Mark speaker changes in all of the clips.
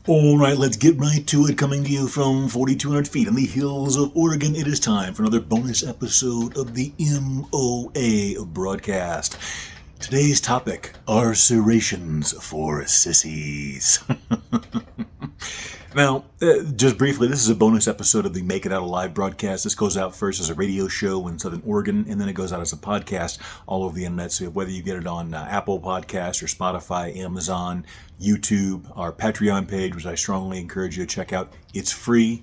Speaker 1: All right, let's get right to it. Coming to you from 4,200 feet in the hills of Oregon, it is time for another bonus episode of the MOA broadcast. Today's topic are serrations for sissies. Now, just briefly, this is a bonus episode of the Make It Out Alive broadcast. This goes out first as a radio show in Southern Oregon, and then it goes out as a podcast all over the internet. So whether you get it on Apple Podcasts or Spotify, Amazon, YouTube, our Patreon page, which I strongly encourage you to check out, it's free.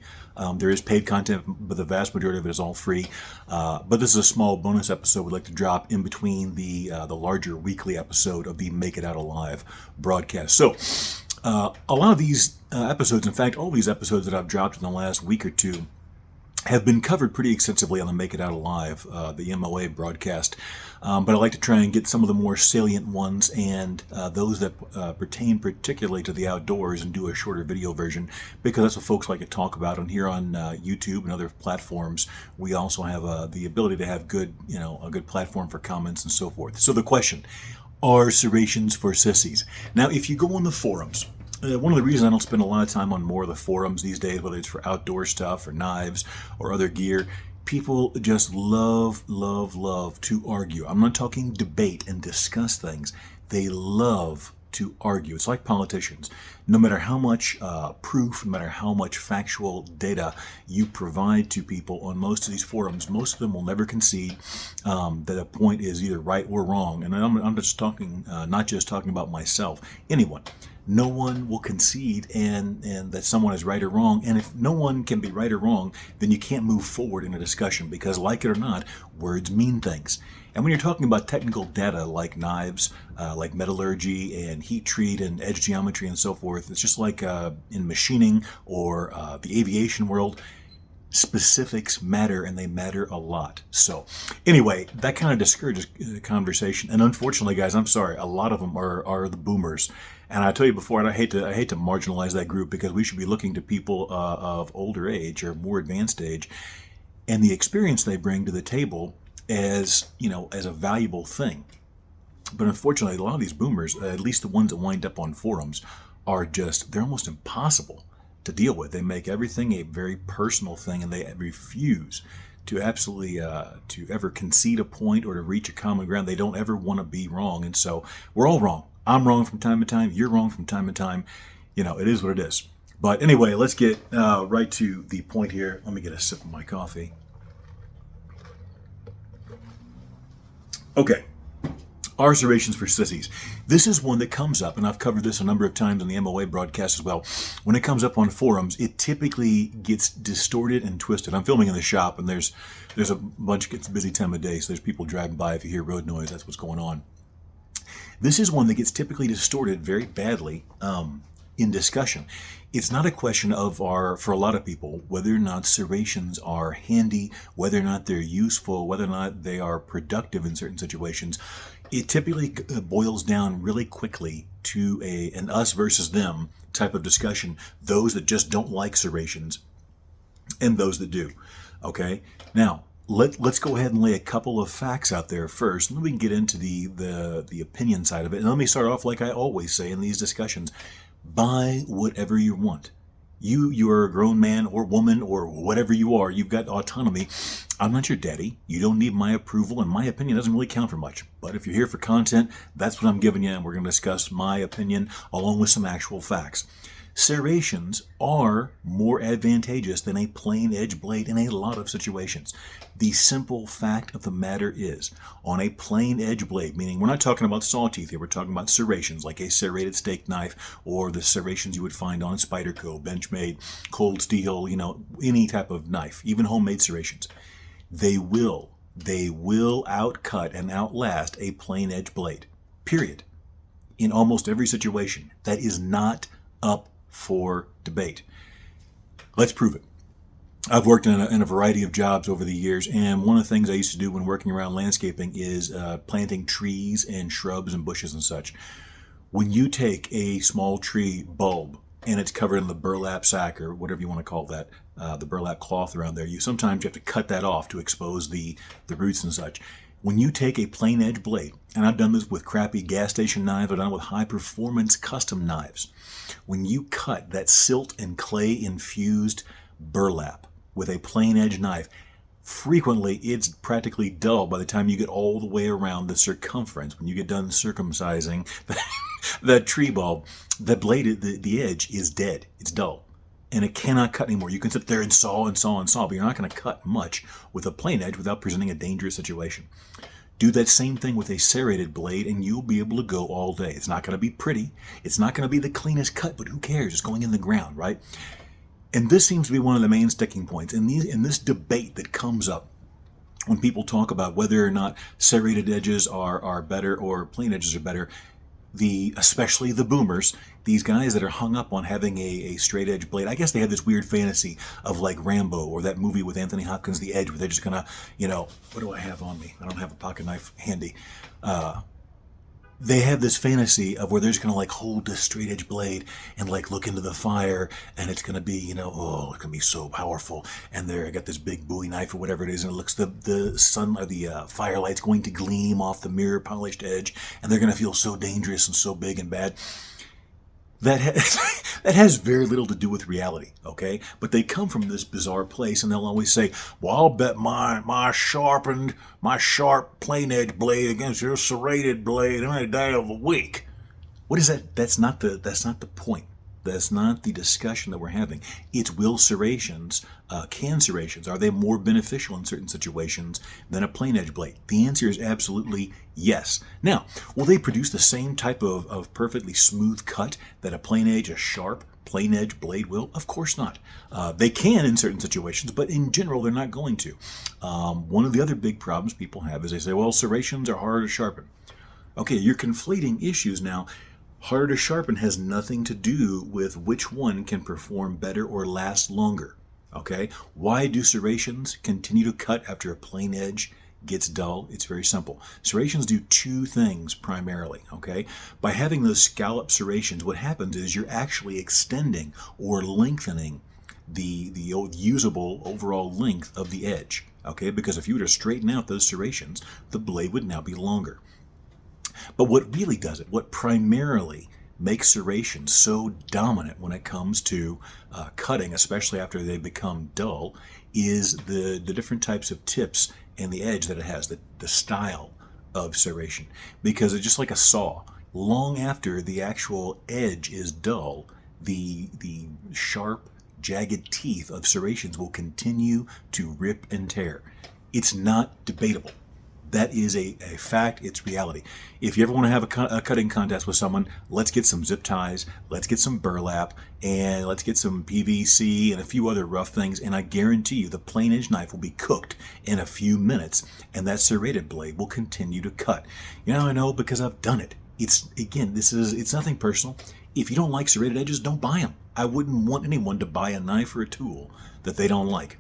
Speaker 1: There is paid content, but the vast majority of it is all free. But this is a small bonus episode we'd like to drop in between the larger weekly episode of the Make It Out Alive broadcast. So, a lot of these episodes, in fact, all these episodes that I've dropped in the last week or two, have been covered pretty extensively on the Make It Out Alive, the MOA broadcast. But I like to try and get some of the more salient ones and those that pertain particularly to the outdoors and do a shorter video version, because that's what folks like to talk about. And here on YouTube and other platforms, we also have the ability to have a good platform for comments and so forth. So the question, are serrations for sissies? Now, if you go on the forums, one of the reasons I don't spend a lot of time on more of the forums these days, whether it's for outdoor stuff or knives or other gear, people just love to argue. I'm not talking debate and discuss things. They love to argue. It's like politicians. No matter how much proof, no matter how much factual data you provide to people on most of these forums, most of them will never concede that a point is either right or wrong. And I'm just talking, not just talking about myself, anyone. No one will concede and that someone is right or wrong. And if no one can be right or wrong, then you can't move forward in a discussion, because like it or not, words mean things. And when you're talking about technical data like knives, like metallurgy and heat treat and edge geometry and so forth, it's just like in machining or the aviation world. Specifics matter, and they matter a lot. So anyway, that kind of discourages conversation. And unfortunately, guys, I'm sorry, a lot of them are the boomers. And I tell you before, and I hate to marginalize that group, because we should be looking to people of older age or more advanced age, and the experience they bring to the table as a valuable thing. But unfortunately, a lot of these boomers, at least the ones that wind up on forums, they're almost impossible to deal with. They make everything a very personal thing, and they refuse to absolutely to ever concede a point or to reach a common ground. They don't ever want to be wrong, and so we're all wrong. I'm wrong from time to time. You're wrong from time to time. It is what it is. But anyway, let's get right to the point here. Let me get a sip of my coffee. Okay. Are serrations for sissies? This is one that comes up, and I've covered this a number of times on the MOA broadcast as well. When it comes up on forums, it typically gets distorted and twisted. I'm filming in the shop, and there's a bunch. It's a busy time of day, so there's people driving by. If you hear road noise, that's what's going on. This is one that gets typically distorted very badly in discussion. It's not a question for a lot of people, whether or not serrations are handy, whether or not they're useful, whether or not they are productive in certain situations. It typically boils down really quickly to an us versus them type of discussion. Those that just don't like serrations and those that do. Okay? Now, let's go ahead and lay a couple of facts out there first, and then we can get into the opinion side of it. And let me start off like I always say in these discussions. Buy whatever you want. You are a grown man or woman or whatever you are. You've got autonomy. I'm not your daddy. You don't need my approval, and my opinion doesn't really count for much. But if you're here for content, that's what I'm giving you, and we're going to discuss my opinion along with some actual facts. Serrations are more advantageous than a plain edge blade in a lot of situations. The simple fact of the matter is, on a plain edge blade, meaning we're not talking about saw teeth here, we're talking about serrations, like a serrated steak knife or the serrations you would find on Spyderco, Benchmade, Cold Steel, any type of knife, even homemade serrations. They will outcut and outlast a plain edge blade, period. In almost every situation. That is not up for debate. Let's prove it. I've worked in a variety of jobs over the years, and one of the things I used to do when working around landscaping is planting trees and shrubs and bushes and such. When you take a small tree bulb and it's covered in the burlap sack or whatever you want to call that, the burlap cloth around there, sometimes you have to cut that off to expose the roots and such. When you take a plain edge blade, and I've done this with crappy gas station knives, I've done it with high performance custom knives. When you cut that silt and clay infused burlap with a plain edge knife, frequently it's practically dull by the time you get all the way around the circumference. When you get done circumcising that tree bulb, the blade, the edge is dead. It's dull. And it cannot cut anymore. You can sit there and saw and saw and saw, but you're not going to cut much with a plain edge without presenting a dangerous situation. Do that same thing with a serrated blade and you'll be able to go all day. It's not going to be pretty. It's not going to be the cleanest cut, but who cares? It's going in the ground, right? And this seems to be one of the main sticking points in this debate that comes up when people talk about whether or not serrated edges are better or plain edges are better. Especially the boomers, these guys that are hung up on having a straight edge blade, I guess they have this weird fantasy of like Rambo or that movie with Anthony Hopkins, The Edge, where they're just gonna, what do I have on me? I don't have a pocket knife handy. They have this fantasy of where they're just gonna like hold this straight edge blade and like look into the fire, and it's gonna be, it's gonna be so powerful. And I got this big Bowie knife or whatever it is, and it looks the sun or the firelight's going to gleam off the mirror polished edge, and they're gonna feel so dangerous and so big and bad. That has very little to do with reality, okay? But they come from this bizarre place, and they'll always say, well, I'll bet my sharp plain edge blade against your serrated blade any day of the week. What is that? That's not the point. That's not the discussion that we're having. It's can serrations, are they more beneficial in certain situations than a plain edge blade? The answer is absolutely yes. Now, will they produce the same type of perfectly smooth cut that a sharp plain edge blade will? Of course not. They can in certain situations, but in general, they're not going to. One of the other big problems people have is they say, well, serrations are harder to sharpen. Okay, you're conflating issues now. Harder to sharpen has nothing to do with which one can perform better or last longer. Okay? Why do serrations continue to cut after a plain edge gets dull? It's very simple. Serrations do two things primarily. Okay? By having those scallop serrations, what happens is you're actually extending or lengthening the usable overall length of the edge. Okay? Because if you were to straighten out those serrations, the blade would now be longer. But what really does it, what primarily makes serrations so dominant when it comes to cutting, especially after they become dull, is the different types of tips and the edge that it has, the style of serration. Because it's just like a saw. Long after the actual edge is dull, the sharp, jagged teeth of serrations will continue to rip and tear. It's not debatable. That is a fact. It's reality. If you ever want to have a cutting contest with someone, let's get some zip ties, let's get some burlap, and let's get some PVC and a few other rough things, and I guarantee you the plain edge knife will be cooked in a few minutes, and that serrated blade will continue to cut. I know because I've done it. It's nothing personal. If you don't like serrated edges, don't buy them. I wouldn't want anyone to buy a knife or a tool that they don't like.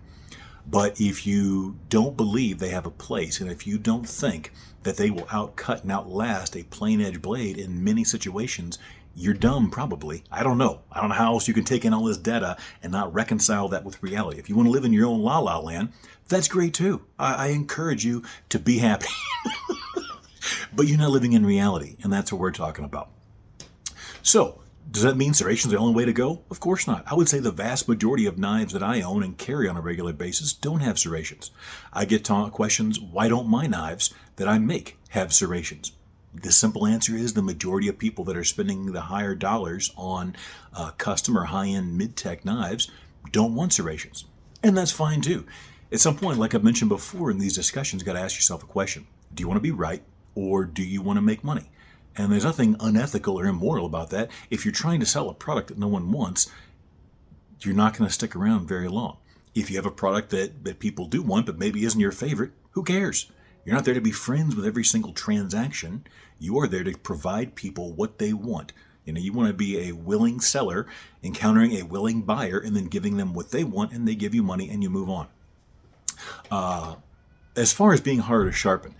Speaker 1: But if you don't believe they have a place, and if you don't think that they will outcut and outlast a plain edge blade in many situations, you're dumb probably. I don't know. I don't know how else you can take in all this data and not reconcile that with reality. If you want to live in your own la-la land, that's great too. I encourage you to be happy. But you're not living in reality, and that's what we're talking about. So, does that mean serrations are the only way to go? Of course not. I would say the vast majority of knives that I own and carry on a regular basis don't have serrations. I get questions, why don't my knives that I make have serrations? The simple answer is the majority of people that are spending the higher dollars on custom or high-end mid-tech knives don't want serrations. And that's fine too. At some point, like I've mentioned before in these discussions, you've got to ask yourself a question. Do you want to be right, or do you want to make money? And there's nothing unethical or immoral about that. If you're trying to sell a product that no one wants, you're not going to stick around very long. If you have a product that people do want but maybe isn't your favorite, who cares? You're not there to be friends with every single transaction. You are there to provide people what they want. You want to be a willing seller, encountering a willing buyer, and then giving them what they want, and they give you money, and you move on. As far as being harder to sharpen,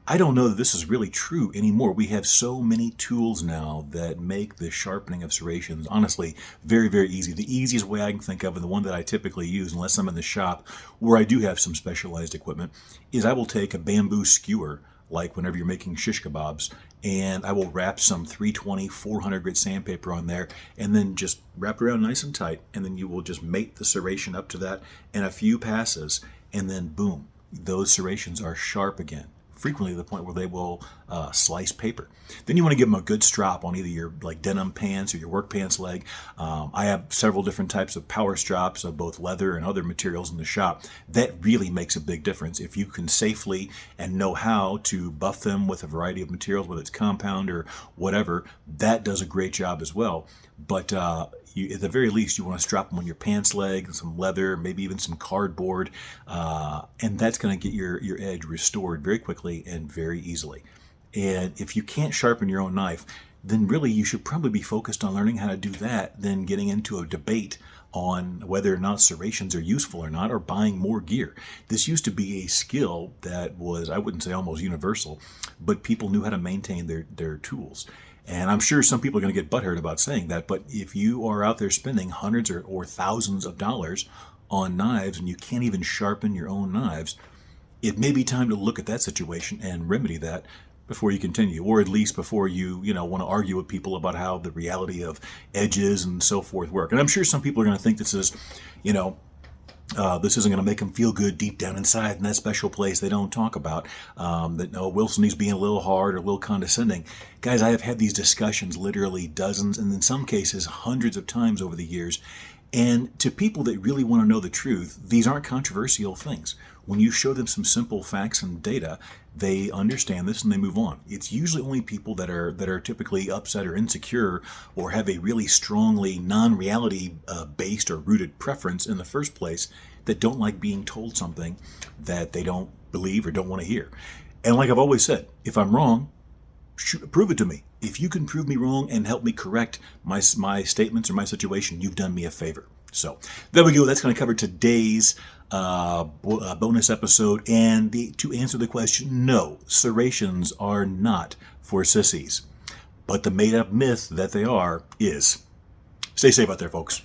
Speaker 1: I don't know that this is really true anymore. We have so many tools now that make the sharpening of serrations, honestly, very, very easy. The easiest way I can think of, and the one that I typically use, unless I'm in the shop where I do have some specialized equipment, is I will take a bamboo skewer like whenever you're making shish kebabs, and I will wrap some 320, 400 grit sandpaper on there, and then just wrap it around nice and tight, and then you will just mate the serration up to that in a few passes, and then boom, those serrations are sharp again, frequently to the point where they will slice paper. Then you want to give them a good strop on either your like denim pants or your work pants leg. I have several different types of power strops of both leather and other materials in the shop. That really makes a big difference. If you can safely and know how to buff them with a variety of materials, whether it's compound or whatever, that does a great job as well. But at the very least, you want to strap them on your pants leg, some leather, maybe even some cardboard, and that's going to get your edge restored very quickly and very easily. And if you can't sharpen your own knife, then really you should probably be focused on learning how to do that than getting into a debate on whether or not serrations are useful or not, or buying more gear. This used to be a skill that was, I wouldn't say almost universal, but people knew how to maintain their tools. And I'm sure some people are going to get butthurt about saying that, but if you are out there spending hundreds or thousands of dollars on knives and you can't even sharpen your own knives, it may be time to look at that situation and remedy that before you continue, or at least before you want to argue with people about how the reality of edges and so forth work. And I'm sure some people are going to think this is, this isn't going to make them feel good deep down inside in that special place they don't talk about, that Wilson is being a little hard or a little condescending. Guys, I have had these discussions literally dozens and in some cases hundreds of times over the years. And to people that really want to know the truth, these aren't controversial things. When you show them some simple facts and data, they understand this and they move on. It's usually only people that are typically upset or insecure or have a really strongly non-reality based or rooted preference in the first place that don't like being told something that they don't believe or don't want to hear. And like I've always said, if I'm wrong, prove it to me. If you can prove me wrong and help me correct my statements or my situation, you've done me a favor. So there we go. That's going to cover today's bonus episode. And to answer the question, no, serrations are not for sissies. But the made-up myth that they are is. Stay safe out there, folks.